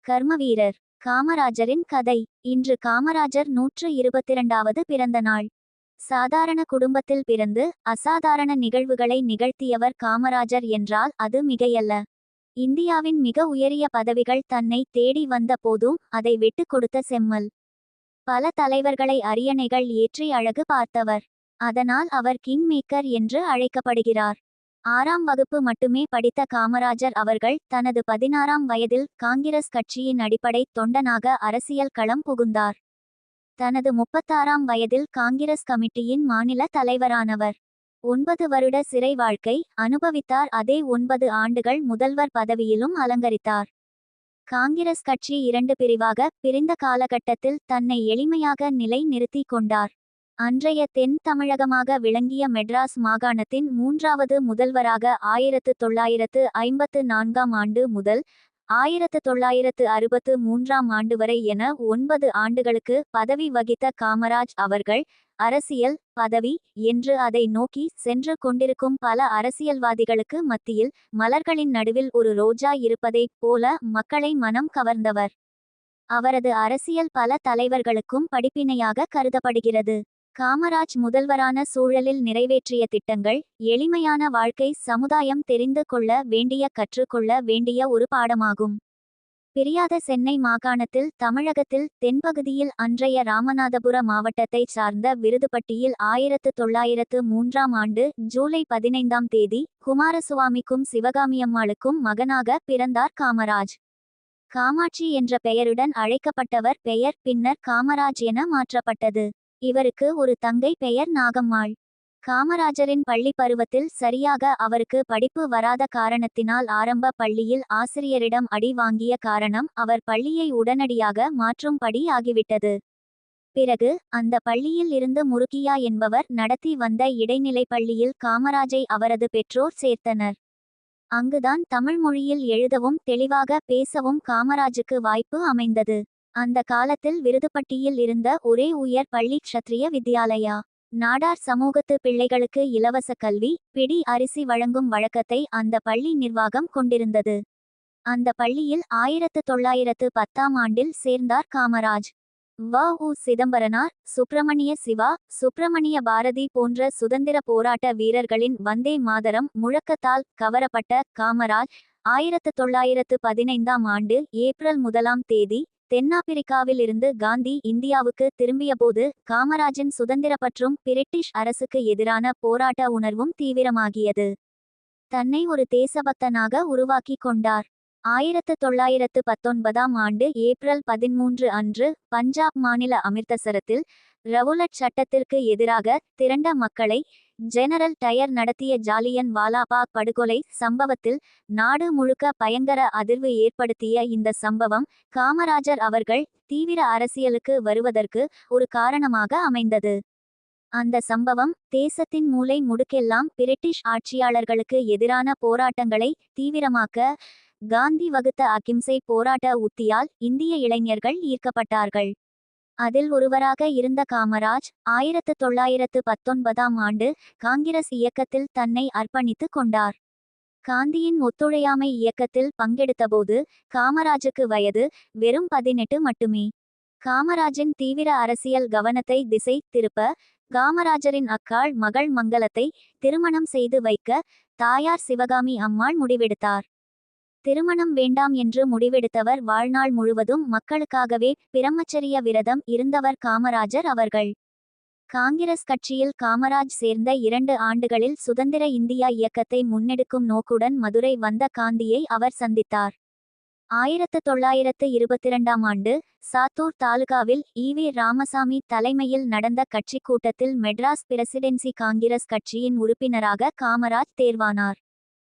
கர்மவீரர் காமராஜரின் கதை. இன்று காமராஜர் 122வது பிறந்த நாள். சாதாரண குடும்பத்தில் பிறந்து அசாதாரண நிகழ்வுகளை நிகழ்த்தியவர் காமராஜர் என்றால் அது மிகையல்ல. இந்தியாவின் மிக உயரிய பதவிகள் தன்னை தேடி வந்த போதும் அதை விட்டு கொடுத்த செம்மல். பல தலைவர்களை அரியணைகள் ஏற்றி அழகு பார்த்தவர். அதனால் அவர் கிங் மேக்கர் என்று அழைக்கப்படுகிறார். 6ஆம் வகுப்பு மட்டுமே படித்த காமராஜர் அவர்கள் தனது 16ஆம் வயதில் காங்கிரஸ் கட்சியின் அடிப்படை தொண்டனாக அரசியல் களம் புகுந்தார். தனது 36ஆம் வயதில் காங்கிரஸ் கமிட்டியின் மாநில தலைவரானவர். 9 வருட சிறை வாழ்க்கை அனுபவித்தார். அதே 9 ஆண்டுகள் முதல்வர் பதவியிலும் அலங்கரித்தார். காங்கிரஸ் கட்சி 2 பிரிவாக பிரிந்த காலகட்டத்தில் தன்னை எளிமையாக நிலை நிறுத்தி கொண்டார். அன்றைய தென் தமிழகமாக விளங்கிய மெட்ராஸ் மாகாணத்தின் 3வது முதல்வராக 1954ஆம் ஆண்டு முதல் 1963ஆம் ஆண்டு வரை என 9 ஆண்டுகளுக்கு பதவி வகித்த காமராஜ் அவர்கள் அரசியல் பதவி என்று அதை நோக்கி சென்று கொண்டிருக்கும் பல அரசியல்வாதிகளுக்கு மத்தியில் மலர்களின் நடுவில் ஒரு ரோஜா இருப்பதைப் போல மக்களை மனம் கவர்ந்தவர். அவரது அரசியல் பல தலைவர்களுக்கும் படிப்பினையாக கருதப்படுகிறது. காமராஜ் முதல்வரான சூழலில் நிறைவேற்றிய திட்டங்கள் எளிமையான வாழ்க்கை சமுதாயம் தெரிந்து கொள்ள வேண்டிய கற்றுக்கொள்ள வேண்டிய ஒரு பாடமாகும். பிரியாத சென்னை மாகாணத்தில் தமிழகத்தில் தென்பகுதியில் அன்றைய ராமநாதபுர மாவட்டத்தை சார்ந்த விருதுப்பட்டியில் 1903ஆம் ஆண்டு ஜூலை 15ஆம் தேதி குமாரசுவாமிக்கும் சிவகாமியம்மாளுக்கும் மகனாக பிறந்தார் காமராஜ். காமாட்சி என்ற பெயருடன் அழைக்கப்பட்டவர் பெயர் பின்னர் காமராஜ் என மாற்றப்பட்டது. இவருக்கு ஒரு தங்கை பெயர் நாகம்மாள். காமராஜரின் பள்ளி பருவத்தில் சரியாக அவருக்கு படிப்பு வராத காரணத்தினால் ஆரம்ப பள்ளியில் ஆசிரியரிடம் அடி வாங்கிய காரணம் அவர் பள்ளியை உடனடியாக மாற்றும்படி ஆகிவிட்டது. பிறகு அந்த பள்ளியில் இருந்து முருகியா என்பவர் நடத்தி வந்த இடைநிலை பள்ளியில் காமராஜை அவரது பெற்றோர் சேர்த்தனர். அங்குதான் தமிழ் மொழியில் எழுதவும் தெளிவாக பேசவும் காமராஜுக்கு வாய்ப்பு அமைந்தது. அந்த காலத்தில் விருதுப்பட்டியில் இருந்த ஒரே உயர் பள்ளி க்ஷத்ரிய வித்யாலயா. நாடார் சமூகத்து பிள்ளைகளுக்கு இலவச கல்வி பிடி அரிசி வழங்கும் வழக்கத்தை அந்த பள்ளி நிர்வாகம் கொண்டிருந்தது. அந்த பள்ளியில் 1910ஆம் ஆண்டில் சேர்ந்தார் காமராஜ். வ.உ. சிதம்பரனார், சுப்பிரமணிய சிவா, சுப்பிரமணிய பாரதி போன்ற சுதந்திர போராட்ட வீரர்களின் வந்தே மாதரம் முழக்கத்தால் கவரப்பட்ட காமராஜ் 1915ஆம் ஆண்டு ஏப்ரல் 1ஆம் தேதி தென்னாப்பிரிக்காவில் இருந்து காந்தி இந்தியாவுக்கு திரும்பியபோது காமராஜின் சுதந்திரப்பற்றும் பிரிட்டிஷ் அரசுக்கு எதிரான போராட்ட உணர்வும் தீவிரமாகியது. தன்னை ஒரு தேசபக்தனாக உருவாக்கி கொண்டார். 1919ஆம் ஆண்டு ஏப்ரல் 13 அன்று பஞ்சாப் மாநில அமிர்தசரத்தில் ரவுலட் சட்டத்திற்கு எதிராக திரண்ட மக்களை ஜெனரல் டயர் நடத்திய ஜாலியன் வாலாபாக் படுகொலை சம்பவத்தில் நாடு முழுக்க பயங்கர அதிர்வு ஏற்படுத்திய இந்த சம்பவம் காமராஜர் அவர்கள் தீவிர அரசியலுக்கு வருவதற்கு ஒரு காரணமாக அமைந்தது. அந்த சம்பவம் தேசத்தின் மூலை முடுக்கெல்லாம் பிரிட்டிஷ் ஆட்சியாளர்களுக்கு எதிரான போராட்டங்களை தீவிரமாக்க காந்தி வகுத்த அகிம்சை போராட்ட உத்தியால் இந்திய இளைஞர்கள் ஈர்க்கப்பட்டார்கள். அதில் ஒருவராக இருந்த காமராஜ் 1919ஆம் ஆண்டு காங்கிரஸ் இயக்கத்தில் தன்னை அர்ப்பணித்து கொண்டார். காந்தியின் ஒத்துழையாமை இயக்கத்தில் பங்கெடுத்தபோது காமராஜுக்கு வயது வெறும் 18 மட்டுமே. காமராஜின் தீவிர அரசியல் கவனத்தை திசை திருப்ப காமராஜரின் அக்காள் மகள் மங்களத்தை திருமணம் செய்து வைக்க தாயார் சிவகாமி அம்மாள் முடிவெடுத்தார். திருமணம் வேண்டாம் என்று முடிவெடுத்தவர் வாழ்நாள் முழுவதும் மக்களுக்காகவே பிரம்மச்சரிய விரதம் இருந்தவர் காமராஜர் அவர்கள். காங்கிரஸ் கட்சியில் காமராஜ் சேர்ந்த 2 ஆண்டுகளில் சுதந்திர இந்தியா இயக்கத்தை முன்னெடுக்கும் நோக்குடன் மதுரை வந்த காந்தியை அவர் சந்தித்தார். 1922ஆம் ஆண்டு சாத்தூர் தாலுகாவில் ஈ.வி. ராமசாமி தலைமையில் நடந்த கட்சி கூட்டத்தில் மெட்ராஸ் பிரசிடென்சி காங்கிரஸ் கட்சியின் உறுப்பினராக காமராஜ் தேர்வானார்.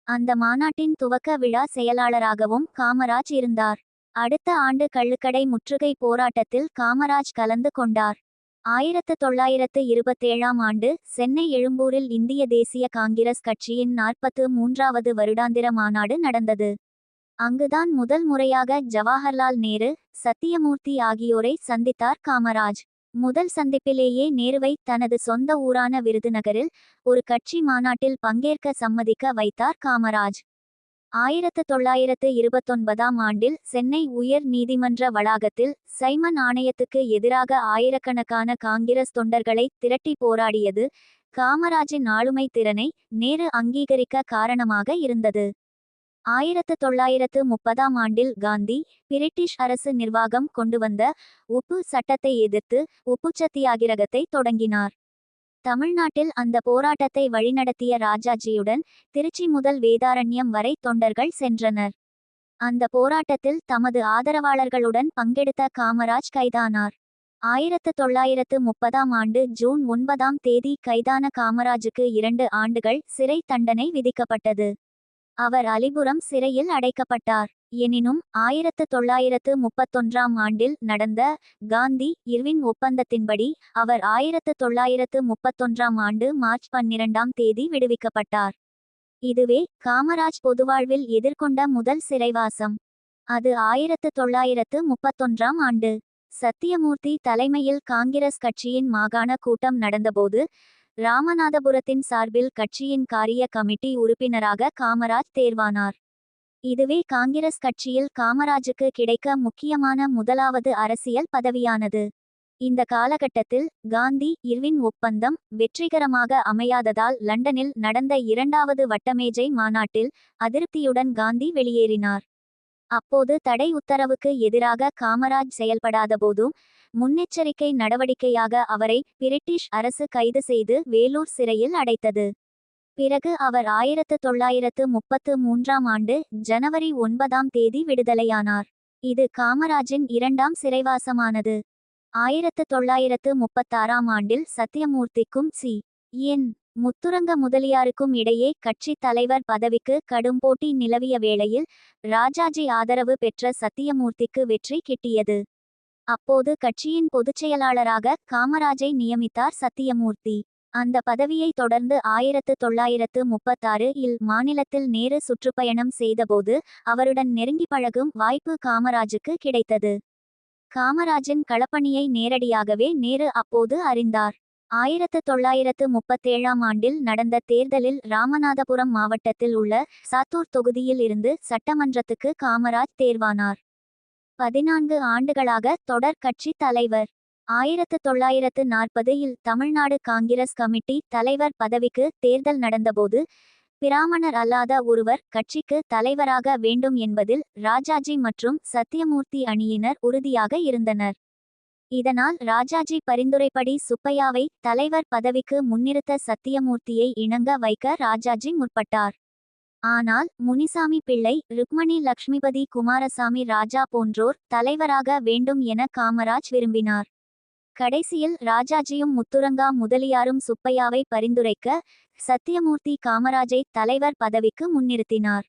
அந்த மாநாட்டின் துவக்க விழா செயலாளராகவும் காமராஜ் இருந்தார். அடுத்த ஆண்டு கள்ளுக்கடை முற்றுகை போராட்டத்தில் காமராஜ் கலந்து கொண்டார். 1927ஆம் ஆண்டு சென்னை எழும்பூரில் இந்திய தேசிய காங்கிரஸ் கட்சியின் 43வது வருடாந்திர மாநாடு நடந்தது. அங்குதான் முதல் முறையாக ஜவஹர்லால் நேரு, சத்தியமூர்த்தி ஆகியோரை சந்தித்தார் காமராஜ். முதல் சந்திப்பிலேயே நேருவை தனது சொந்த ஊரான விருதுநகரில் ஒரு கட்சி மாநாட்டில் பங்கேற்க சம்மதிக்க வைத்தார் காமராஜ். 1929ஆம் ஆண்டில் சென்னை உயர் நீதிமன்ற வளாகத்தில் சைமன் ஆணையத்துக்கு எதிராக ஆயிரக்கணக்கான காங்கிரஸ் தொண்டர்களை திரட்டி போராடியது காமராஜின் ஆளுமை திறனை நேரு அங்கீகரிக்க காரணமாக இருந்தது. 1930ஆம் ஆண்டில் காந்தி பிரிட்டிஷ் அரசு நிர்வாகம் கொண்டுவந்த உப்பு சட்டத்தை எதிர்த்து உப்புச் சத்தியாகிரகத்தை தொடங்கினார். தமிழ்நாட்டில் அந்த போராட்டத்தை வழிநடத்திய ராஜாஜியுடன் திருச்சி முதல் வேதாரண்யம் வரை தொண்டர்கள் சென்றனர். அந்த போராட்டத்தில் தமது ஆதரவாளர்களுடன் பங்கெடுத்த காமராஜ் கைதானார். 1930ஆம் ஆண்டு ஜூன் 9ஆம் தேதி கைதான காமராஜுக்கு 2 ஆண்டுகள் சிறை தண்டனை விதிக்கப்பட்டது. அவர் அலிபுரம் சிறையில் அடைக்கப்பட்டார். எனினும் 1931ஆம் ஆண்டில் நடந்த காந்தி இர்வின் ஒப்பந்தத்தின்படி அவர் 1931ஆம் ஆண்டு மார்ச் 12ஆம் தேதி விடுவிக்கப்பட்டார். இதுவே காமராஜ் பொதுவாழ்வில் எதிர்கொண்ட முதல் சிறைவாசம். அது 1931ஆம் ஆண்டு. சத்தியமூர்த்தி தலைமையில் காங்கிரஸ் கட்சியின் மாகாண கூட்டம் நடந்தபோது ராமநாதபுரத்தின் சார்பில் கட்சியின் காரிய கமிட்டி உறுப்பினராக காமராஜ் தேர்வானார். இதுவே காங்கிரஸ் கட்சியில் காமராஜுக்கு கிடைக்க முக்கியமான முதலாவது அரசியல் பதவியானது. இந்த காலகட்டத்தில் காந்தி இர்வின் ஒப்பந்தம் வெற்றிகரமாக அமையாததால் லண்டனில் நடந்த 2வது வட்டமேஜை மாநாட்டில் அதிருப்தியுடன் காந்தி வெளியேறினார். அப்போது தடை உத்தரவுக்கு எதிராக காமராஜ் செயல்படாதபோதும் முன்னெச்சரிக்கை நடவடிக்கையாக அவரை பிரிட்டிஷ் அரசு கைது செய்து வேலூர் சிறையில் அடைத்தது. பிறகு அவர் 1933ஆம் ஆண்டு ஜனவரி 9ஆம் தேதி விடுதலையானார். இது காமராஜின் 2ஆம் சிறைவாசமானது. 1936ஆம் ஆண்டில் சத்தியமூர்த்திக்கும் சி.என். முத்துரங்க முதலியாருக்கும் இடையே கட்சி தலைவர் பதவிக்கு கடும் போட்டி நிலவிய வேளையில் ராஜாஜி ஆதரவு பெற்ற சத்தியமூர்த்திக்கு வெற்றி கிட்டியது. அப்போது கட்சியின் பொதுச்செயலாளராக காமராஜை நியமித்தார் சத்தியமூர்த்தி. அந்த பதவியை தொடர்ந்து 1936இல் மாநிலத்தில் நேரு சுற்றுப்பயணம் செய்தபோது அவருடன் நெருங்கி பழகும் வாய்ப்பு காமராஜுக்கு கிடைத்தது. காமராஜின் களப்பணியை நேரடியாகவே நேரு அப்போது அறிந்தார். 1937ஆம் ஆண்டில் நடந்த தேர்தலில் ராமநாதபுரம் மாவட்டத்தில் உள்ள சாத்தூர் தொகுதியில் இருந்து சட்டமன்றத்துக்கு காமராஜ் தேர்வானார். 14 ஆண்டுகளாக தொடர் கட்சி தலைவர். 1940இல் தமிழ்நாடு காங்கிரஸ் கமிட்டி தலைவர் பதவிக்கு தேர்தல் நடந்தபோது பிராமணர் அல்லாத ஒருவர் கட்சிக்கு தலைவராக வேண்டும் என்பதில் ராஜாஜி மற்றும் சத்தியமூர்த்தி அணியினர் உறுதியாக இருந்தனர். இதனால் ராஜாஜி பரிந்துரைப்படி சுப்பையாவை தலைவர் பதவிக்கு முன்னிறுத்த சத்தியமூர்த்தியை இணங்க வைக்க ராஜாஜி முற்பட்டார். ஆனால் முனிசாமி பிள்ளை, ருக்மணி லக்ஷ்மிபதி குமாரசாமி ராஜா போன்றோர் தலைவராக வேண்டும் என காமராஜ் விரும்பினார். கடைசியில் ராஜாஜியும் முத்துரங்கா முதலியாரும் சுப்பையாவை பரிந்துரைக்க சத்தியமூர்த்தி காமராஜை தலைவர் பதவிக்கு முன்னிறுத்தினார்.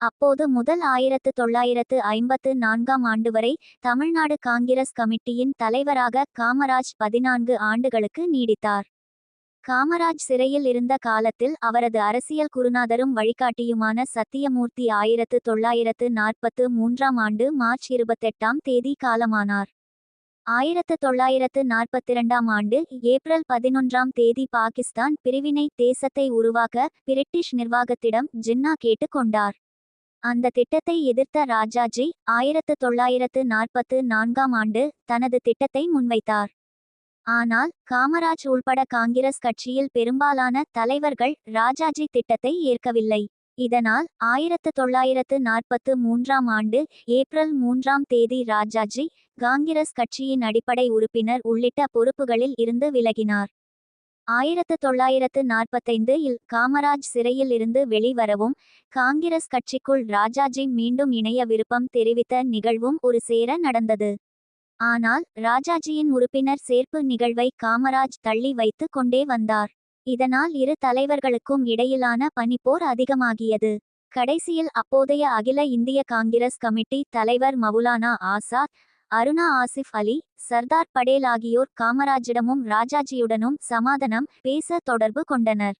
அப்போது முதல் 1954ஆம் ஆண்டு வரை தமிழ்நாடு காங்கிரஸ் கமிட்டியின் தலைவராக காமராஜ் 14 ஆண்டுகளுக்கு நீடித்தார். காமராஜ் சிறையில் இருந்த காலத்தில் அவரது அரசியல் குருநாதரும் வழிகாட்டியுமான சத்தியமூர்த்தி 1943ஆம் ஆண்டு மார்ச் 28ஆம் தேதி காலமானார். 1942ஆம் ஆண்டு ஏப்ரல் 11ஆம் தேதி பாகிஸ்தான் பிரிவினை தேசத்தை உருவாக்க பிரிட்டிஷ் நிர்வாகத்திடம் ஜின்னா கேட்டு கொண்டார். அந்த திட்டத்தை எதிர்த்த ராஜாஜி 1944ஆம் ஆண்டு தனது திட்டத்தை முன்வைத்தார். ஆனால் காமராஜ் உள்பட காங்கிரஸ் கட்சியில் பெரும்பாலான தலைவர்கள் ராஜாஜி திட்டத்தை ஏற்கவில்லை. இதனால் 1943ஆம் ஆண்டு ஏப்ரல் 3ஆம் தேதி ராஜாஜி காங்கிரஸ் கட்சியின் அடிப்படை உறுப்பினர் உள்ளிட்ட பொறுப்புகளில் இருந்து விலகினார். 1945இல் காமராஜ் சிறையில் இருந்து வெளிவரவும் காங்கிரஸ் கட்சிக்குள் ராஜாஜி மீண்டும் இணைய விருப்பம் தெரிவித்த நிகழ்வும் ஒரு சேர நடந்தது. ஆனால் ராஜாஜியின் உறுப்பினர் சேர்ப்பு நிகழ்வை காமராஜ் தள்ளி வைத்து கொண்டே வந்தார். இதனால் இரு தலைவர்களுக்கும் இடையிலான பனிப்போர் அதிகமாகியது. கடைசியில் அப்போதைய அகில இந்திய காங்கிரஸ் கமிட்டி தலைவர் மவுலானா ஆசாத், அருணா ஆசிஃப் அலி, சர்தார் படேல் ஆகியோர் காமராஜிடமும் ராஜாஜியுடனும் சமாதானம் பேச தொடர்பு கொண்டனர்.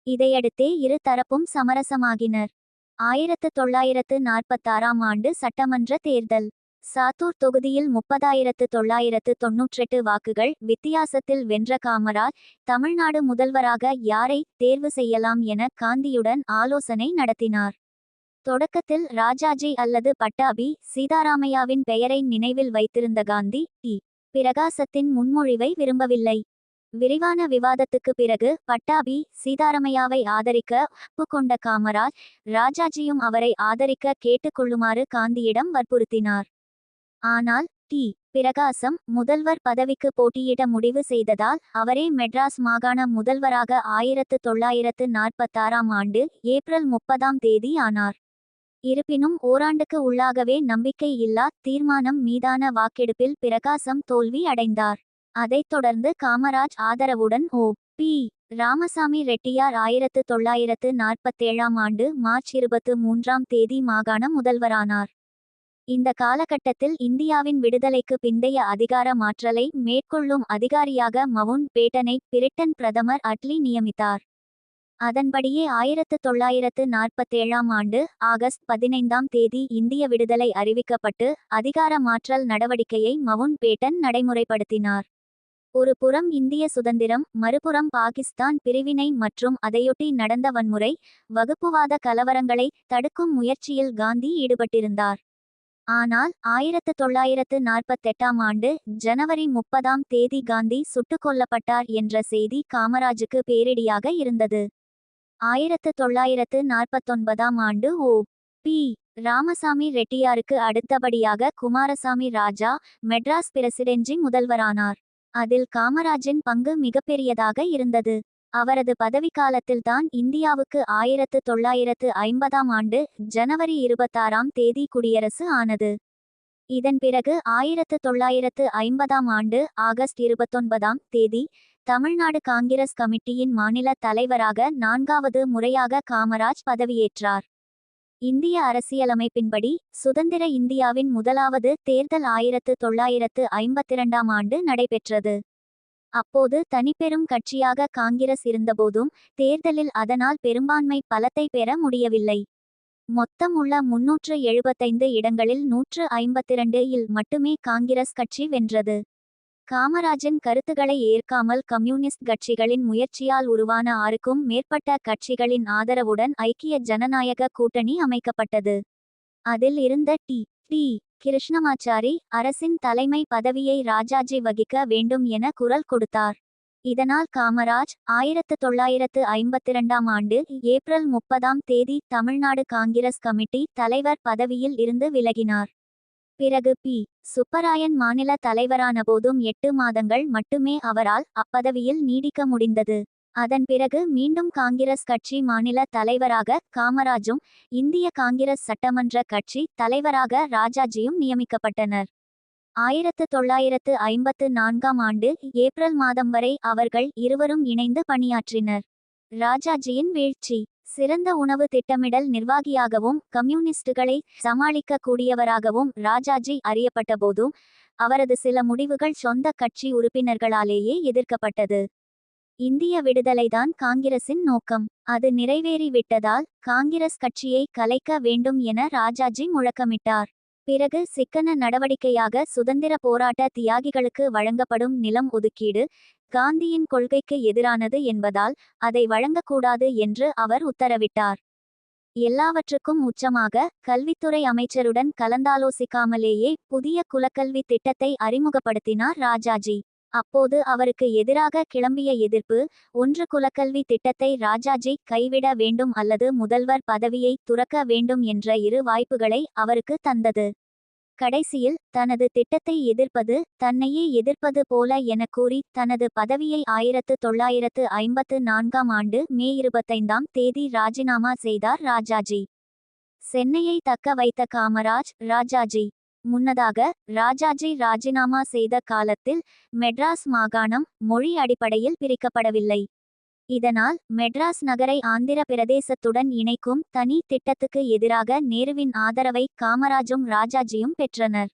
இதையடுத்தே இரு தரப்பும் சமரசமாகினர். 1946ஆம் ஆண்டு சட்டமன்ற தேர்தல். சாத்தூர் தொகுதியில் 30,998 வாக்குகள் வித்தியாசத்தில் வென்ற காமராஜ் தமிழ்நாடு முதல்வராக யாரை தேர்வு செய்யலாம் என காந்தியுடன் ஆலோசனை நடத்தினார். தொடக்கத்தில் ராஜாஜி அல்லது பட்டாபி சீதாராமையாவின் பெயரை நினைவில் வைத்திருந்த காந்தி பிரகாசத்தின் முன்மொழிவை விரும்பவில்லை. விரிவான விவாதத்துக்கு பிறகு பட்டாபி சீதாராமையாவை ஆதரிக்க ஒப்புக்கொண்ட காமராஜ் ராஜாஜியும் அவரை ஆதரிக்க கேட்டுக்கொள்ளுமாறு காந்தியிடம் வற்புறுத்தினார். ஆனால் பிரகாசம் முதல்வர் பதவிக்கு போட்டியிட முடிவு செய்ததால் அவரே மெட்ராஸ் மாகாண முதல்வராக 1946ஆம் ஆண்டு ஏப்ரல் 30ஆம் ஆனார். இருப்பினும் ஓராண்டுக்கு உள்ளாகவே நம்பிக்கை இல்லா தீர்மானம் மீதான வாக்கெடுப்பில் பிரகாசம் தோல்வி அடைந்தார். அதைத் தொடர்ந்து காமராஜ் ஆதரவுடன் பி. ராமசாமி ரெட்டியார் 1947ஆம் ஆண்டு மார்ச் 23ஆம் மாகாண முதல்வரானார். இந்த காலகட்டத்தில் இந்தியாவின் விடுதலைக்கு பிந்தைய அதிகார மாற்றலை மேற்கொள்ளும் அதிகாரியாக மவுண்ட் பேட்டனை பிரிட்டன் பிரதமர் அட்லி நியமித்தார். அதன்படியே 1947ஆம் ஆண்டு ஆகஸ்ட் 15ஆம் இந்திய விடுதலை அறிவிக்கப்பட்டு அதிகார மாற்றல் நடவடிக்கையை மவுண்ட் பேட்டன் நடைமுறைப்படுத்தினார். ஒரு புறம் இந்திய சுதந்திரம், மறுபுறம் பாகிஸ்தான் பிரிவினை மற்றும் அதையொட்டி நடந்த வன்முறை, வகுப்புவாத கலவரங்களை தடுக்கும் முயற்சியில் காந்தி ஈடுபட்டிருந்தார். ஆனால் 1948ஆம் ஆண்டு ஜனவரி 30ஆம் காந்தி சுட்டுக் கொல்லப்பட்டார் என்ற செய்தி காமராஜுக்கு பேரிடியாக இருந்தது. 1949ஆம் ஆண்டு பி. ராமசாமி ரெட்டியாருக்கு அடுத்தபடியாக குமாரசாமி ராஜா மெட்ராஸ் பிரசிடென்சி முதல்வரானார். அதில் காமராஜின் பங்கு மிகப்பெரியதாக இருந்தது. அவரது பதவிக்காலத்தில்தான் இந்தியாவுக்கு 1950ஆம் ஆண்டு ஜனவரி 26ஆம் குடியரசு ஆனது. இதன் பிறகு 1950ஆம் ஆண்டு ஆகஸ்ட் 29ஆம் தமிழ்நாடு காங்கிரஸ் கமிட்டியின் மாநில தலைவராக 4வது முறையாக காமராஜ் பதவியேற்றார். இந்திய அரசியலமைப்பின்படி சுதந்திர இந்தியாவின் முதலாவது தேர்தல் 1952ஆம் ஆண்டு நடைபெற்றது. அப்போது தனிப்பெரும் கட்சியாக காங்கிரஸ் இருந்தபோதும் தேர்தலில் அதனால் பெரும்பான்மை பலத்தை பெற முடியவில்லை. மொத்தம் உள்ள 375 இடங்களில் 152 மட்டுமே காங்கிரஸ் கட்சி வென்றது. காமராஜின் கருத்துக்களை ஏற்காமல் கம்யூனிஸ்ட் கட்சிகளின் முயற்சியால் உருவான 6க்கும் மேற்பட்ட கட்சிகளின் ஆதரவுடன் ஐக்கிய ஜனநாயக கூட்டணி அமைக்கப்பட்டது. அதில் இருந்த டி. கிருஷ்ணமாச்சாரி அரசின் தலைமை பதவியை ராஜாஜி வகிக்க வேண்டும் என குரல் கொடுத்தார். இதனால் காமராஜ் 1952ஆம் ஆண்டு ஏப்ரல் 30ஆம் தமிழ்நாடு காங்கிரஸ் கமிட்டி தலைவர் பதவியில் இருந்து விலகினார். பிறகு பி. சுப்பராயன் மாநில தலைவரான போதும் 8 மாதங்கள் மட்டுமே அவரால் அப்பதவியில் நீடிக்க முடிந்தது. அதன் பிறகு மீண்டும் காங்கிரஸ் கட்சி மாநில தலைவராக காமராஜும் இந்திய காங்கிரஸ் சட்டமன்ற கட்சி தலைவராக ராஜாஜியும் நியமிக்கப்பட்டனர். 1954ஆம் ஆண்டு ஏப்ரல் மாதம் வரை அவர்கள் இருவரும் இணைந்து பணியாற்றினர். ராஜாஜியின் வீழ்ச்சி. சிறந்த உணவு திட்டமிடல் நிர்வாகியாகவும் கம்யூனிஸ்டுகளை சமாளிக்க கூடியவராகவும் ராஜாஜி அறியப்பட்டபோதும் அவரது சில முடிவுகள் சொந்த கட்சி உறுப்பினர்களாலேயே எதிர்க்கப்பட்டது. இந்திய விடுதலைதான் காங்கிரசின் நோக்கம். அது நிறைவேறிவிட்டதால் காங்கிரஸ் கட்சியை கலைக்க வேண்டும் என ராஜாஜி முழக்கமிட்டார். பிறகு சிக்கன நடவடிக்கையாக சுதந்திர போராட்ட தியாகிகளுக்கு வழங்கப்படும் நிலம் ஒதுக்கீடு காந்தியின் கொள்கைக்கு எதிரானது என்பதால் அதை வழங்கக்கூடாது என்று அவர் உத்தரவிட்டார். எல்லாவற்றுக்கும் உச்சமாக கல்வித்துறை அமைச்சருடன் கலந்தாலோசிக்காமலேயே புதிய குலக்கல்வி திட்டத்தை அறிமுகப்படுத்தினார் ராஜாஜி. அப்போது அவருக்கு எதிராக கிளம்பிய எதிர்ப்பு, ஒன்று குலக்கல்வி திட்டத்தை ராஜாஜி கைவிட வேண்டும் அல்லது முதல்வர் பதவியை துறக்க வேண்டும் என்ற இரு வாய்ப்புகளை அவருக்கு தந்தது. கடைசியில் தனது திட்டத்தை எதிர்ப்பது தன்னையே எதிர்ப்பது போல என கூறி தனது பதவியை 1954ஆம் ஆண்டு மே 25ஆம் ராஜினாமா செய்தார் ராஜாஜி. சென்னையை தக்க வைத்த காமராஜ், ராஜாஜி. முன்னதாக ராஜாஜி ராஜினாமா செய்த காலத்தில் மெட்ராஸ் மாகாணம் மொழி அடிப்படையில் பிரிக்கப்படவில்லை. இதனால் மெட்ராஸ் நகரை ஆந்திர பிரதேசத்துடன் இணைக்கும் தனி திட்டத்துக்கு எதிராக நேருவின் ஆதரவை காமராஜும் ராஜாஜியும் பெற்றனர்.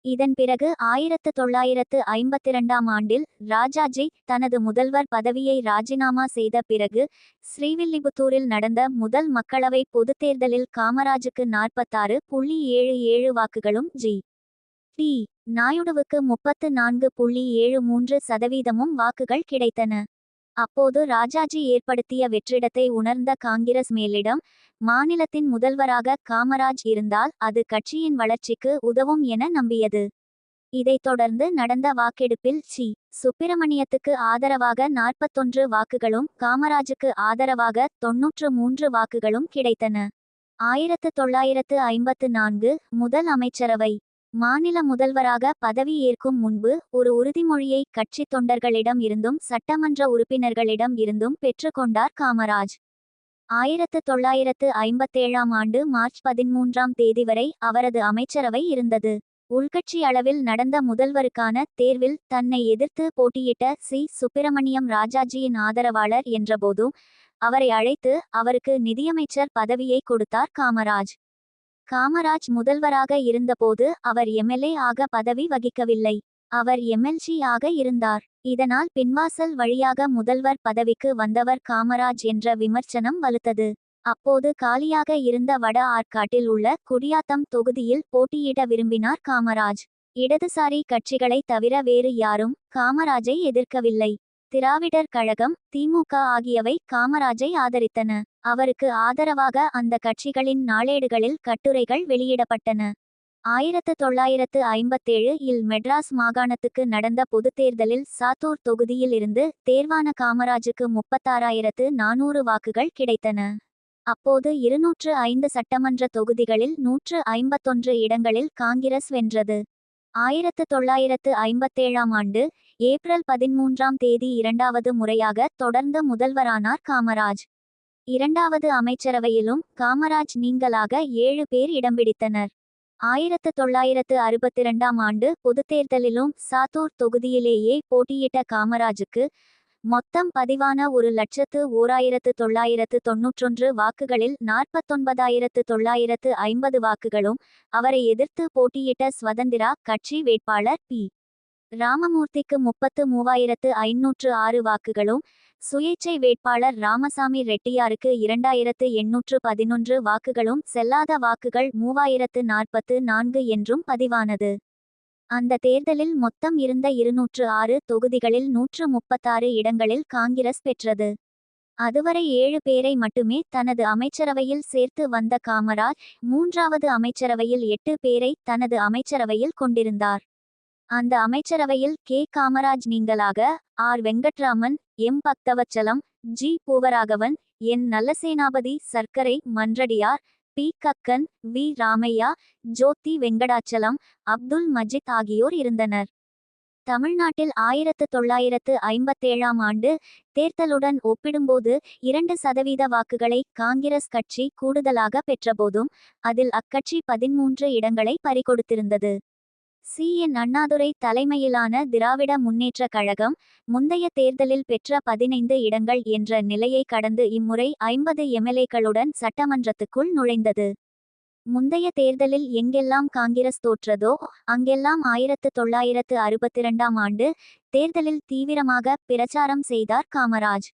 இதன் பிறகு 1952ஆம் ஆண்டில் ராஜாஜி தனது முதல்வர் பதவியை ராஜினாமா செய்த பிறகு ஸ்ரீவில்லிபுத்தூரில் நடந்த முதல் மக்களவை பொதுத்தேர்தலில் காமராஜுக்கு 46.77 வாக்குகளும் டி. நாயுடுவுக்கு 34.73% வாக்குகள் கிடைத்தன. அப்போது ராஜாஜி ஏற்படுத்திய வெற்றிடத்தை உணர்ந்த காங்கிரஸ் மேலிடம், மாநிலத்தின் முதல்வராக காமராஜ் இருந்தால் அது கட்சியின் வளர்ச்சிக்கு உதவும் என நம்பியது. இதைத் தொடர்ந்து நடந்த வாக்கெடுப்பில் சி. சுப்பிரமணியத்துக்கு ஆதரவாக 41 வாக்குகளும் காமராஜுக்கு ஆதரவாக 93 வாக்குகளும் கிடைத்தன. 1954 முதல் அமைச்சரவை. மாநில முதல்வராக பதவி ஏற்கும் முன்பு ஒரு உறுதிமொழியை கட்சி தொண்டர்களிடம் இருந்தும் சட்டமன்ற உறுப்பினர்களிடம் இருந்தும் பெற்றுக்கொண்டார் காமராஜ். 1957 ஆண்டு மார்ச் 13 வரை அவரது அமைச்சரவை இருந்தது. உள்கட்சி அளவில் நடந்த முதல்வருக்கான தேர்வில் தன்னை எதிர்த்து போட்டியிட்ட சி. சுப்பிரமணியம் ராஜாஜியின் ஆதரவாளர் என்றபோதும் அவரை அழைத்து அவருக்கு நிதியமைச்சர் பதவியை கொடுத்தார் காமராஜ். காமராஜ் முதல்வராக இருந்தபோது அவர் எம்எல்ஏ ஆக பதவி வகிக்கவில்லை. அவர் எம்எல்சி ஆக இருந்தார். இதனால் பின்வாசல் வழியாக முதல்வர் பதவிக்கு வந்தவர் காமராஜ் என்ற விமர்சனம் வலுத்தது. அப்போது காலியாக இருந்த வட ஆற்காட்டில் உள்ள குடியாத்தம் தொகுதியில் போட்டியிட விரும்பினார் காமராஜ். இடதுசாரி கட்சிகளை தவிர வேறு யாரும் காமராஜை எதிர்க்கவில்லை. திராவிடர் கழகம், திமுக ஆகியவை காமராஜை ஆதரித்தன. அவருக்கு ஆதரவாக அந்த கட்சிகளின் நாளேடுகளில் கட்டுரைகள் வெளியிடப்பட்டன. 1957 இல் மெட்ராஸ் மாகாணத்துக்கு நடந்த பொதுத்தேர்தலில் சாத்தூர் தொகுதியில் இருந்து தேர்வான காமராஜுக்கு 36,400 வாக்குகள் கிடைத்தன. அப்போது 205 சட்டமன்ற தொகுதிகளில் 151 இடங்களில் காங்கிரஸ் வென்றது. 1957 ஆண்டு ஏப்ரல் 13 இரண்டாவது முறையாக தொடர்ந்து முதல்வரானார் காமராஜ். இரண்டாவது அமைச்சரவையிலும் காமராஜ் நீங்கலாக 7 பேர் இடம்பிடித்தனர். 1962 ஆண்டு பொதுத்தேர்தலிலும் சாத்தூர் தொகுதியிலேயே போட்டியிட்ட காமராஜுக்கு மொத்தம் பதிவான 1,01,991 வாக்குகளில் 49,950 வாக்குகளும் அவரை எதிர்த்து போட்டியிட்ட சுதந்திரா கட்சி வேட்பாளர் பி. ராமமூர்த்திக்கு 33,506 வாக்குகளும், சுயேச்சை வேட்பாளர் ராமசாமி ரெட்டியாருக்கு 2,811 வாக்குகளும், செல்லாத வாக்குகள் 3,044 என்றும் பதிவானது. அந்த தேர்தலில் மொத்தம் இருந்த 206 தொகுதிகளில் 136 இடங்களில் காங்கிரஸ் பெற்றது. அதுவரை 7 பேரை மட்டுமே தனது அமைச்சரவையில் சேர்த்து வந்த காமராஜ், மூன்றாவது அமைச்சரவையில் 8 பேரை தனது அமைச்சரவையில் கொண்டிருந்தார். அந்த அமைச்சரவையில் கே. காமராஜ் நீங்கலாக R. Venkataraman, M. Bhaktavatsalam, G. Poovaraghavan, N. Nallasenapathi, Sarkarai Mandradiar, P. Kakkan, V. Ramaiah, Jothi Venkatachalam, Abdul Majid ஆகியோர் இருந்தனர். தமிழ்நாட்டில் 1957 ஆண்டு தேர்தலுடன் ஒப்பிடும்போது 2% வாக்குகளை காங்கிரஸ் கட்சி கூடுதலாக பெற்றபோதும் அதில் அக்கட்சி 13 இடங்களை பறிகொடுத்திருந்தது. சி. என். அண்ணாதுரை தலைமையிலான திராவிட முன்னேற்ற கழகம் முந்தைய தேர்தலில் பெற்ற 15 இடங்கள் என்ற நிலையை கடந்து இம்முறை 50 எம்எல்ஏக்களுடன் சட்டமன்றத்துக்குள் நுழைந்தது. முந்தைய தேர்தலில் எங்கெல்லாம் காங்கிரஸ் தோற்றதோ அங்கெல்லாம் 1962 ஆண்டு தேர்தலில் தீவிரமாக பிரச்சாரம் செய்தார் காமராஜ்.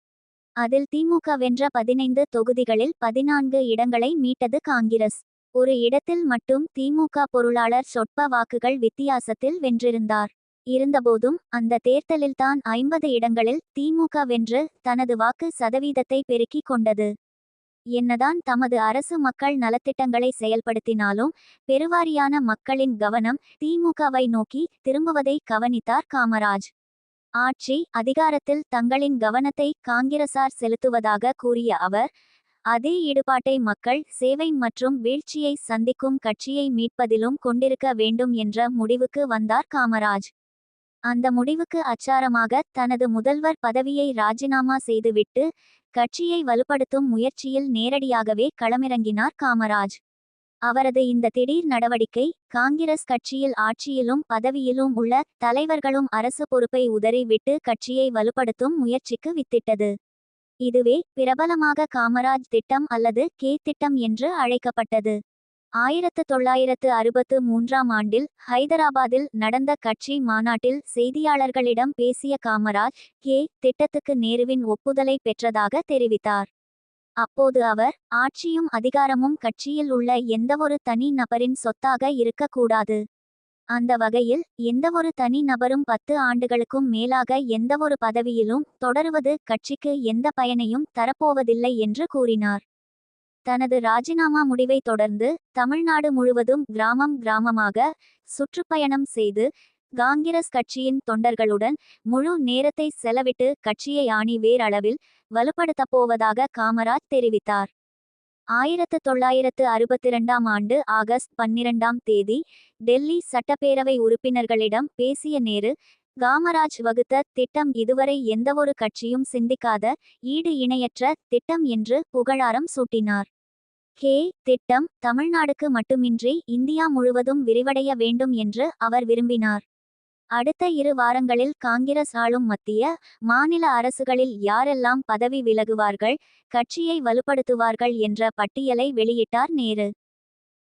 அதில் திமுக வென்ற 15 தொகுதிகளில் 14 இடங்களை மீட்டது காங்கிரஸ். ஒரு இடத்தில் மட்டும் திமுக பொருளாளர் சொற்ப வாக்குகள் வித்தியாசத்தில் வென்றிருந்தார். இருந்தபோதும் அந்த தேர்தலில்தான் 50 இடங்களில் திமுக வென்று தனது வாக்கு சதவீதத்தை பெருக்கிக் கொண்டது. என்னதான் தமது அரசு மக்கள் நலத்திட்டங்களை செயல்படுத்தினாலும் பெருவாரியான மக்களின் கவனம் திமுகவை நோக்கி திரும்புவதை கவனித்தார் காமராஜ். ஆட்சி அதிகாரத்தில் தங்களின் கவனத்தை காங்கிரசார் செலுத்துவதாக கூறிய அவர், அதே ஈடுபாட்டை மக்கள் சேவை மற்றும் வீழ்ச்சியை சந்திக்கும் கட்சியை மீட்பதிலும் கொண்டிருக்க வேண்டும் என்ற முடிவுக்கு வந்தார் காமராஜ். அந்த முடிவுக்கு அச்சாரமாக தனது முதல்வர் பதவியை ராஜினாமா செய்துவிட்டு கட்சியை வலுப்படுத்தும் முயற்சியில் நேரடியாகவே களமிறங்கினார் காமராஜ். அவரது இந்த திடீர் நடவடிக்கை காங்கிரஸ் கட்சியில் ஆட்சியிலும் பதவியிலும் உள்ள தலைவர்களும் அரசு பொறுப்பை உதறி விட்டு கட்சியை வலுப்படுத்தும் முயற்சிக்கு வித்திட்டது. இதுவே பிரபலமாக காமராஜ் திட்டம் அல்லது கே திட்டம் என்று அழைக்கப்பட்டது. 1963 ஆண்டில் ஹைதராபாத்தில் நடந்த கட்சி மாநாட்டில் செய்தியாளர்களிடம் பேசிய காமராஜ் கே திட்டத்துக்கு நேருவின் ஒப்புதலை பெற்றதாக தெரிவித்தார். அப்போது அவர், ஆட்சியும் அதிகாரமும் கட்சியில் உள்ள எந்தவொரு தனி நபரின் சொத்தாக இருக்கக்கூடாது. அந்த வகையில் எந்தவொரு தனி நபரும் 10 ஆண்டுகளுக்கும் மேலாக எந்தவொரு பதவியிலும் தொடருவது கட்சிக்கு எந்த பயனையும் தரப்போவதில்லை என்று கூறினார். தனது ராஜினாமா முடிவை தொடர்ந்து தமிழ்நாடு முழுவதும் கிராமம் கிராமமாக சுற்றுப்பயணம் செய்து காங்கிரஸ் கட்சியின் தொண்டர்களுடன் முழு நேரத்தை செலவிட்டு கட்சியை ஆணி வேர் அளவில் வலுப்படுத்தப்போவதாக காமராஜ் தெரிவித்தார். 1962ஆம் ஆண்டு ஆகஸ்ட் 12ஆம் தேதி டெல்லி சட்டப்பேரவை உறுப்பினர்களிடம் பேசிய நேரு, காமராஜ் வகுத்த திட்டம் இதுவரை எந்தவொரு கட்சியும் சிந்திக்காத ஈடு இணையற்ற திட்டம் என்று புகழாரம் சூட்டினார். திட்டம் தமிழ்நாடுக்கு மட்டுமின்றி இந்தியா முழுவதும் விரிவடைய வேண்டும் என்று அவர் விரும்பினார். அடுத்த 2 வாரங்களில் காங்கிரஸ் ஆளும் மத்திய, மாநில அரசுகளில் யாரெல்லாம் பதவி விலகுவார்கள், கட்சியை வலுப்படுத்துவார்கள் என்ற பட்டியலை வெளியிட்டார் நேரு.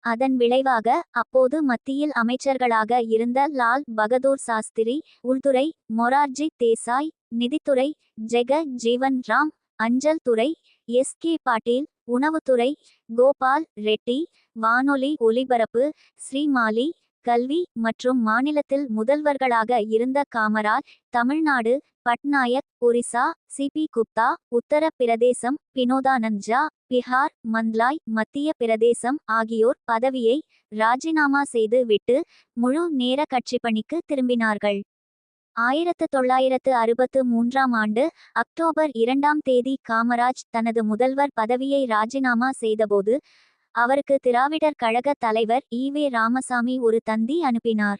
அதன் விளைவாக அப்போது மத்தியில் அமைச்சர்களாக இருந்த லால் பகதூர் சாஸ்திரி, உள்துறை மொரார்ஜி தேசாய், நிதித்துறை ஜெக ஜீவன் ராம், அஞ்சல் துறை எஸ்.கே. பாட்டீல், உணவுத்துறை கோபால் ரெட்டி, வானொலி ஒலிபரப்பு ஸ்ரீமாலி, கல்வி மற்றும் மாநிலத்தில் முதல்வர்களாக இருந்த காமராஜ், தமிழ்நாடு பட்நாயக், ஒரிசா சி.பி. குப்தா, உத்தர பிரதேசம் வினோதானந்த் ஜா, பிஹார் மந்த்லாய், மத்திய பிரதேசம் ஆகியோர் பதவியை ராஜினாமா செய்து விட்டு முழு நேர கட்சிப்பணிக்கு திரும்பினார்கள். 1963ஆம் ஆண்டு அக்டோபர் 2ஆம் தேதி காமராஜ் தனது முதல்வர் பதவியை ராஜினாமா செய்தபோது அவருக்கு திராவிடர் கழக தலைவர் ஈ.வே. ராமசாமி ஒரு தந்தி அனுப்பினார்.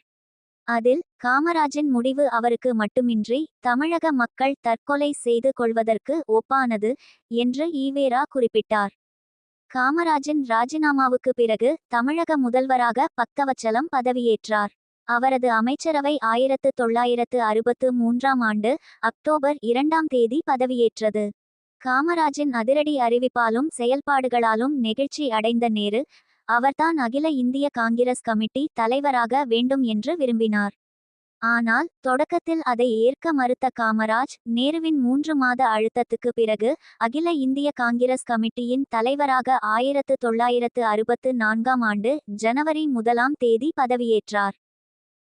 அதில் காமராஜின் முடிவு அவருக்கு மட்டுமின்றி தமிழக மக்கள் தற்கொலை செய்து கொள்வதற்கு ஒப்பானது என்று ஈ.வே.ரா குறிப்பிட்டார். காமராஜின் ராஜினாமாவுக்கு பிறகு தமிழக முதல்வராக பக்தவச்சலம் பதவியேற்றார். அவரது அமைச்சரவை 1963ஆம் ஆண்டு அக்டோபர் 2ஆம் தேதி பதவியேற்றது. காமராஜின் அதிரடி அறிவிப்பாலும் செயல்பாடுகளாலும் நெகிழ்ச்சி அடைந்த நேரு, அவர்தான் அகில இந்திய காங்கிரஸ் கமிட்டி தலைவராக வேண்டும் என்று விரும்பினார். ஆனால் தொடக்கத்தில் அதை ஏற்க மறுத்த காமராஜ், நேருவின் 3 மாத அழுத்தத்துக்கு பிறகு அகில இந்திய காங்கிரஸ் கமிட்டியின் தலைவராக 1964ஆம் ஆண்டு ஜனவரி 1ஆம் தேதி பதவியேற்றார்.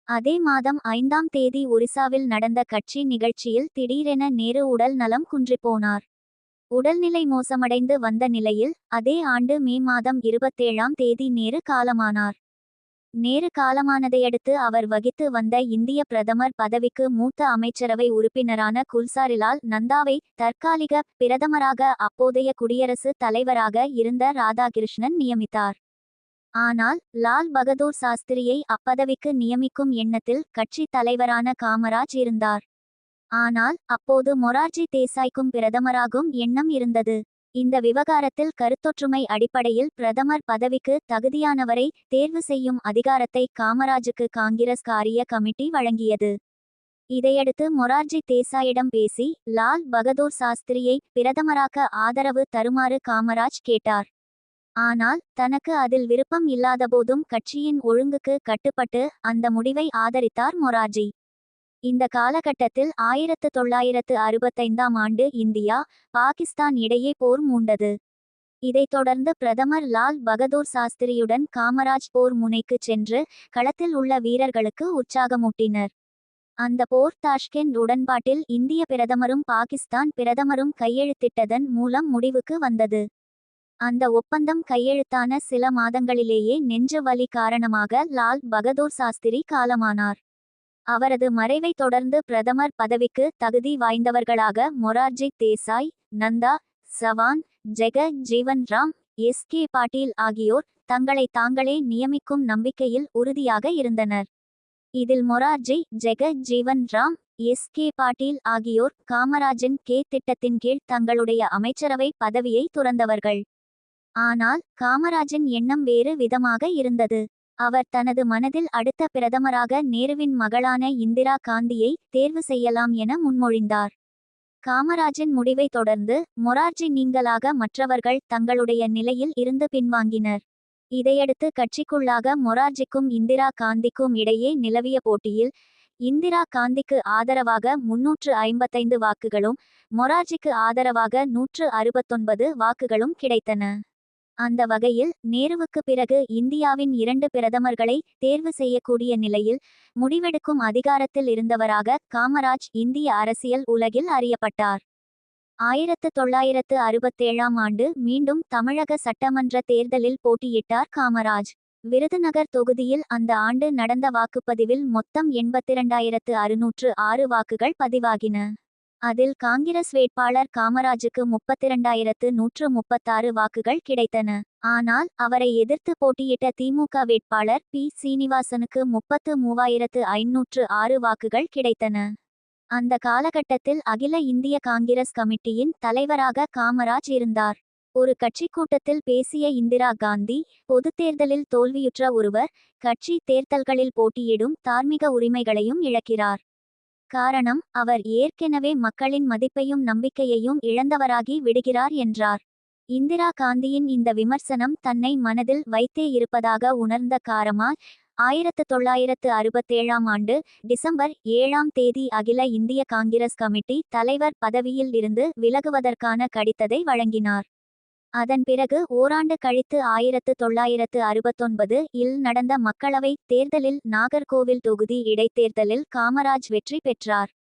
அதே மாதம் 5ஆம் தேதி ஒரிசாவில் நடந்த கட்சி நிகழ்ச்சியில் திடீரென நேரு உடல் நலம் குன்றிப்போனார். உடல்நிலை மோசமடைந்து வந்த நிலையில் அதே ஆண்டு மே மாதம் 27ஆம் தேதி நேரு காலமானார். நேரு காலமானதையடுத்து அவர் வகித்து வந்த இந்திய பிரதமர் பதவிக்கு மூத்த அமைச்சரவை உறுப்பினரான குல்சாரிலால் நந்தாவை தற்காலிக பிரதமராக அப்போதைய குடியரசு தலைவராக இருந்த ராதாகிருஷ்ணன் நியமித்தார். ஆனால் லால் பகதூர் சாஸ்திரியை அப்பதவிக்கு நியமிக்கும் எண்ணத்தில் கட்சி தலைவரான காமராஜ் இருந்தார். ஆனால் அப்போது மொரார்ஜி தேசாய்க்கும் பிரதமராகும் எண்ணம் இருந்தது. இந்த விவகாரத்தில் கருத்தொற்றுமை அடிப்படையில் பிரதமர் பதவிக்கு தகுதியானவரை தேர்வு செய்யும் அதிகாரத்தை காமராஜுக்கு காங்கிரஸ் காரிய கமிட்டி வழங்கியது. இதையடுத்து மொரார்ஜி தேசாயிடம் பேசி லால் பகதூர் சாஸ்திரியை பிரதமராக்க ஆதரவு தருமாறு காமராஜ் கேட்டார். ஆனால் தனக்கு அதில் விருப்பம் இல்லாதபோதும் கட்சியின் ஒழுங்குக்கு கட்டுப்பட்டு அந்த முடிவை ஆதரித்தார் மொரார்ஜி. இந்த காலகட்டத்தில் 1965ஆம் ஆண்டு இந்தியா, பாகிஸ்தான் இடையே போர் மூண்டது. இதைத் தொடர்ந்து பிரதமர் லால் பகதூர் சாஸ்திரியுடன் காமராஜ் போர் முனைக்கு சென்று களத்தில் உள்ள வீரர்களுக்கு உற்சாகமூட்டினர். அந்த போர் தாஷ்கெண்ட் உடன்பாட்டில் இந்திய பிரதமரும் பாகிஸ்தான் பிரதமரும் கையெழுத்திட்டதன் மூலம் முடிவுக்கு வந்தது. அந்த ஒப்பந்தம் கையெழுத்தான சில மாதங்களிலேயே நெஞ்சு வலி காரணமாக லால் பகதூர் சாஸ்திரி காலமானார். அவரது மறைவை தொடர்ந்து பிரதமர் பதவிக்கு தகுதி வாய்ந்தவர்களாக மொரார்ஜி தேசாய், நந்தா, சவான், ஜெக ஜீவன் ராம், எஸ்.கே. பாட்டீல் ஆகியோர் தங்களை தாங்களே நியமிக்கும் நம்பிக்கையில் உறுதியாக இருந்தனர். இதில் மொரார்ஜி, ஜெக ஜீவன் ராம், எஸ்.கே. பாட்டீல் ஆகியோர் காமராஜின் திட்டத்தின் கீழ் தங்களுடைய அமைச்சரவை பதவியை துறந்தவர்கள். ஆனால் காமராஜின் எண்ணம் வேறு விதமாக இருந்தது. அவர் தனது மனதில் அடுத்த பிரதமராக நேருவின் மகளான இந்திரா காந்தியை தேர்வு செய்யலாம் என முன்மொழிந்தார். காமராஜின் முடிவை தொடர்ந்து மொரார்ஜி நீங்கலாக மற்றவர்கள் தங்களுடைய நிலையில் இருந்து பின்வாங்கினர். இதையடுத்து கட்சிக்குள்ளாக மொரார்ஜிக்கும் இந்திரா காந்திக்கும் இடையே நிலவிய போட்டியில் இந்திரா காந்திக்கு ஆதரவாக 355 வாக்குகளும் மொரார்ஜிக்கு ஆதரவாக 169 வாக்குகளும் கிடைத்தன. அந்த வகையில் நேருவுக்கு பிறகு இந்தியாவின் 2 பிரதமர்களை தேர்வு செய்யக்கூடிய நிலையில் முடிவெடுக்கும் அதிகாரத்தில் இருந்தவராக காமராஜ் இந்திய அரசியல் உலகில் அறியப்பட்டார். 1967ஆம் ஆண்டு மீண்டும் தமிழக சட்டமன்ற தேர்தலில் போட்டியிட்டார் காமராஜ். விருதுநகர் தொகுதியில் அந்த ஆண்டு நடந்த வாக்குப்பதிவில் மொத்தம் 82,606 வாக்குகள் பதிவாகின. அதில் காங்கிரஸ் வேட்பாளர் காமராஜுக்கு 32,136 வாக்குகள் கிடைத்தன. ஆனால் அவரை எதிர்த்து போட்டியிட்ட திமுக வேட்பாளர் பி. சீனிவாசனுக்கு 33,506 வாக்குகள் கிடைத்தன. அந்த காலகட்டத்தில் அகில இந்திய காங்கிரஸ் கமிட்டியின் தலைவராக காமராஜ் இருந்தார். ஒரு கட்சி கூட்டத்தில் பேசிய இந்திரா காந்தி, பொதுத் தேர்தலில் தோல்வியுற்ற ஒருவர் கட்சி தேர்தல்களில் போட்டியிடும் தார்மீக உரிமைகளையும் இழக்கிறார். காரணம், அவர் ஏற்கெனவே மக்களின் மதிப்பையும் நம்பிக்கையையும் இழந்தவராகி விடுகிறார் என்றார். இந்திரா காந்தியின் இந்த விமர்சனம் தன்னை மனதில் வைத்தே இருப்பதாக உணர்ந்த காமராஜ் 1967ஆம் ஆண்டு டிசம்பர் 7ஆம் தேதி அகில இந்திய காங்கிரஸ் கமிட்டி தலைவர் பதவியில் இருந்து விலகுவதற்கான கடிதத்தை வழங்கினார். அதன் பிறகு ஓராண்டு கழித்து 1969இல் நடந்த மக்களவை தேர்தலில் நாகர்கோவில் தொகுதி இடைத்தேர்தலில் காமராஜ் வெற்றி பெற்றார்.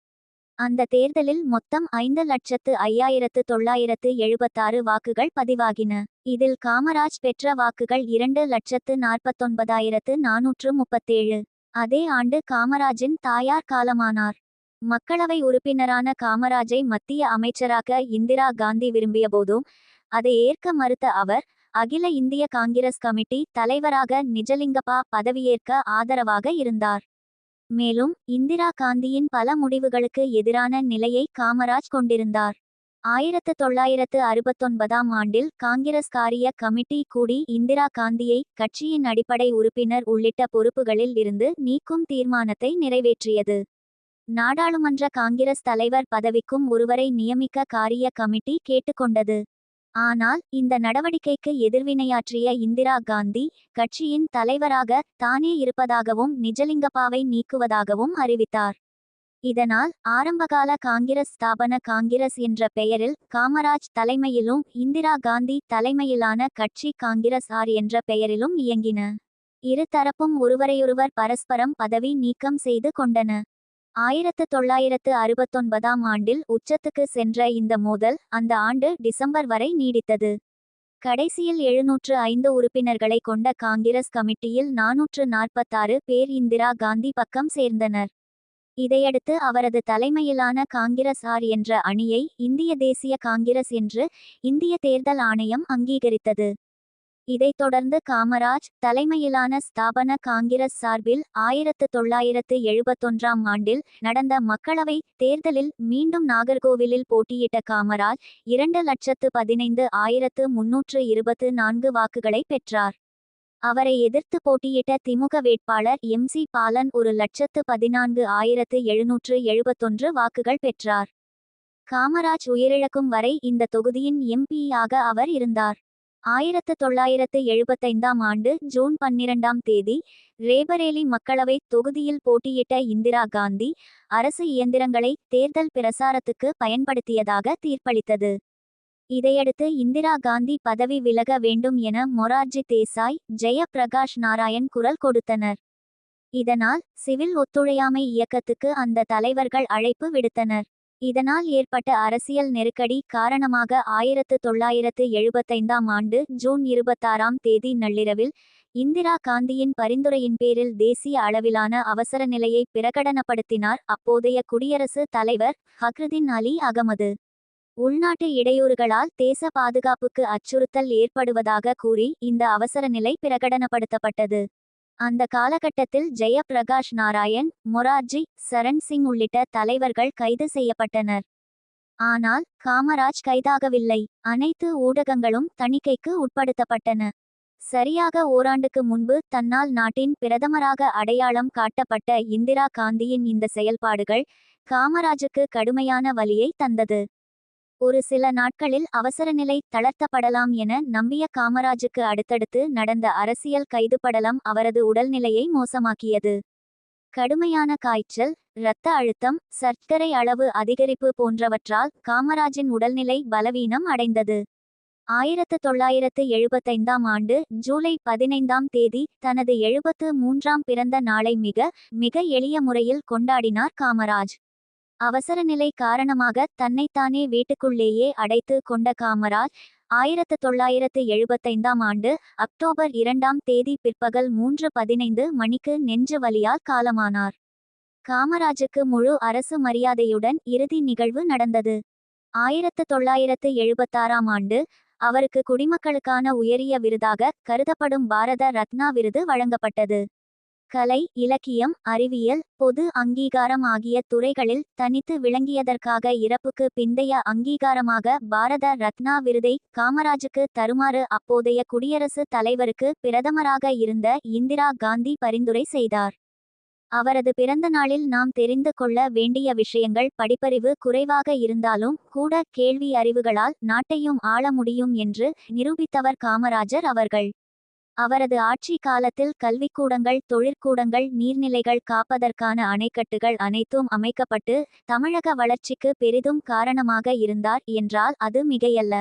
அந்த தேர்தலில் மொத்தம் 5,05,976 வாக்குகள் பதிவாகின. இதில் காமராஜ் பெற்ற வாக்குகள் 2,49,437. அதே ஆண்டு காமராஜின் தாயார் காலமானார். மக்களவை உறுப்பினரான காமராஜை மத்திய அமைச்சராக இந்திரா காந்தி விரும்பியபோதும் அதை ஏற்க மறுத்த அவர் அகில இந்திய காங்கிரஸ் கமிட்டி தலைவராக நிஜலிங்கப்பா பதவியேற்க ஆதரவாக இருந்தார். மேலும் இந்திரா காந்தியின் பல முடிவுகளுக்கு எதிரான நிலையை காமராஜ் கொண்டிருந்தார். 1969ஆம் ஆண்டில் காங்கிரஸ் காரிய கமிட்டி கூடி இந்திரா காந்தியை கட்சியின் அடிப்படை உறுப்பினர் உள்ளிட்ட பொறுப்புகளில் இருந்து நீக்கும் தீர்மானத்தை நிறைவேற்றியது. நாடாளுமன்ற காங்கிரஸ் தலைவர் பதவிக்கும் ஒருவரை நியமிக்க காரிய கமிட்டி கேட்டுக்கொண்டது. ஆனால் இந்த நடவடிக்கைக்கு எதிர்வினையாற்றிய இந்திரா காந்தி கட்சியின் தலைவராக தானே இருப்பதாகவும் நிஜலிங்கப்பாவை நீக்குவதாகவும் அறிவித்தார். இதனால் ஆரம்பகால காங்கிரஸ் ஸ்தாபன காங்கிரஸ் என்ற பெயரில் காமராஜ் தலைமையிலும் இந்திரா காந்தி தலைமையிலான கட்சி காங்கிரஸ் ஆர் என்ற பெயரிலும் இயங்கின. இரு தரப்பும் ஒருவரையொருவர் பரஸ்பரம் பதவி நீக்கம் செய்து கொண்டன. 1969ஆம் ஆண்டில் உச்சத்துக்கு சென்ற இந்த மோதல் அந்த ஆண்டு டிசம்பர் வரை நீடித்தது. கடைசியில் 705 உறுப்பினர்களை கொண்ட காங்கிரஸ் கமிட்டியில் 446 பேர் இந்திரா காந்தி பக்கம் சேர்ந்தனர். இதையடுத்து அவரது தலைமையிலான காங்கிரஸ் ஆர் என்ற அணியை இந்திய தேசிய காங்கிரஸ் என்று இந்திய தேர்தல் ஆணையம் அங்கீகரித்தது. இதைத் தொடர்ந்து காமராஜ் தலைமையிலான ஸ்தாபன காங்கிரஸ் சார்பில் 1971ஆம் ஆண்டில் நடந்த மக்களவை தேர்தலில் மீண்டும் நாகர்கோவிலில் போட்டியிட்ட காமராஜ் 2,15,324 வாக்குகளை பெற்றார். அவரை எதிர்த்து போட்டியிட்ட திமுக வேட்பாளர் MC பாலன் 1,14,771 வாக்குகள் பெற்றார். காமராஜ் உயிரிழக்கும் வரை இந்த தொகுதியின் MP-யாக அவர் இருந்தார். 1975ஆம் ஆண்டு ஜூன் 12ஆம் தேதி ரேபரேலி மக்களவை தொகுதியில் போட்டியிட்ட இந்திரா காந்தி அரசு இயந்திரங்களை தேர்தல் பிரசாரத்துக்கு பயன்படுத்தியதாக தீர்ப்பளித்தது. இதையடுத்து இந்திரா காந்தி பதவி விலக வேண்டும் என மொரார்ஜி தேசாய், ஜெயப்பிரகாஷ் நாராயண் குரல் கொடுத்தனர். இதனால் சிவில் ஒத்துழையாமை இயக்கத்துக்கு அந்த தலைவர்கள் அழைப்பு விடுத்தனர். இதனால் ஏற்பட்ட அரசியல் நெருக்கடி காரணமாக 1975ஆம் ஆண்டு ஜூன் 26ஆம் தேதி நள்ளிரவில் இந்திரா காந்தியின் பரிந்துரையின் பேரில் தேசிய அளவிலான அவசர நிலையை பிரகடனப்படுத்தினார் அப்போதைய குடியரசு தலைவர் ஃபக்ருதீன் அலி அகமது. உள்நாட்டு இடையூறுகளால் தேச பாதுகாப்புக்கு அச்சுறுத்தல் ஏற்படுவதாக கூறி இந்த அவசர நிலை பிரகடனப்படுத்தப்பட்டது. அந்த காலகட்டத்தில் ஜெயப்பிரகாஷ் நாராயண், மொரார்ஜி, சரண் சிங் உள்ளிட்ட தலைவர்கள் கைது செய்யப்பட்டனர். ஆனால் காமராஜ் கைதாகவில்லை. அனைத்து ஊடகங்களும் தணிக்கைக்கு உட்படுத்தப்பட்டன. சரியாக ஓராண்டுக்கு முன்பு தன்னால் நாட்டின் பிரதமராக அடையாளம் காட்டப்பட்ட இந்திரா காந்தியின் இந்த செயல்பாடுகள் காமராஜுக்கு கடுமையான வலியை தந்தது. ஒரு சில நாட்களில் அவசரநிலை தளர்த்தப்படலாம் என நம்பிய காமராஜுக்கு அடுத்தடுத்து நடந்த அரசியல் கைதுபடலம் அவரது உடல்நிலையை மோசமாக்கியது. கடுமையான காய்ச்சல், இரத்த அழுத்தம், சர்க்கரை அளவு அதிகரிப்பு போன்றவற்றால் காமராஜின் உடல்நிலை பலவீனம் அடைந்தது. 1975ஆம் ஆண்டு ஜூலை 15ஆம் தேதி தனது 73ஆம் பிறந்த நாளை மிக மிக எளிய முறையில் கொண்டாடினார் காமராஜ். அவசரநிலை காரணமாக தன்னைத்தானே வீட்டுக்குள்ளேயே அடைத்து கொண்ட காமராஜ் 1975ஆம் ஆண்டு அக்டோபர் 2ஆம் தேதி பிற்பகல் 3:15 மணிக்கு நெஞ்சு வலியால் காலமானார். காமராஜுக்கு முழு அரசு மரியாதையுடன் இறுதி நிகழ்வு நடந்தது. 1976ஆம் ஆண்டு அவருக்கு குடிமக்களுக்கான உயரிய விருதாக கருதப்படும் பாரத ரத்னா விருது வழங்கப்பட்டது. கலை, இலக்கியம், அறிவியல், பொது அங்கீகாரம் ஆகிய துறைகளில் தனித்து விளங்கியதற்காக இறப்புக்கு பிந்தைய அங்கீகாரமாக பாரத ரத்னா விருதை காமராஜுக்கு தருமாறு அப்போதைய குடியரசுத் தலைவருக்கு பிரதமராக இருந்த இந்திரா காந்தி பரிந்துரை செய்தார். அவரது பிறந்த நாளில் நாம் தெரிந்து கொள்ள வேண்டிய விஷயங்கள் படிப்பறிவு குறைவாக இருந்தாலும் கூட கேள்வி அறிவுகளால் நாட்டையும் ஆள முடியும் என்று நிரூபித்தவர் காமராஜர் அவர்கள். அவரது ஆட்சி காலத்தில் கல்விக்கூடங்கள், தொழிற்கூடங்கள், நீர்நிலைகள் காப்பதற்கான அணைக்கட்டுகள் அனைத்தும் அமைக்கப்பட்டு தமிழக வளர்ச்சிக்கு பெரிதும் காரணமாக இருந்தார் என்றால் அது மிகையல்ல.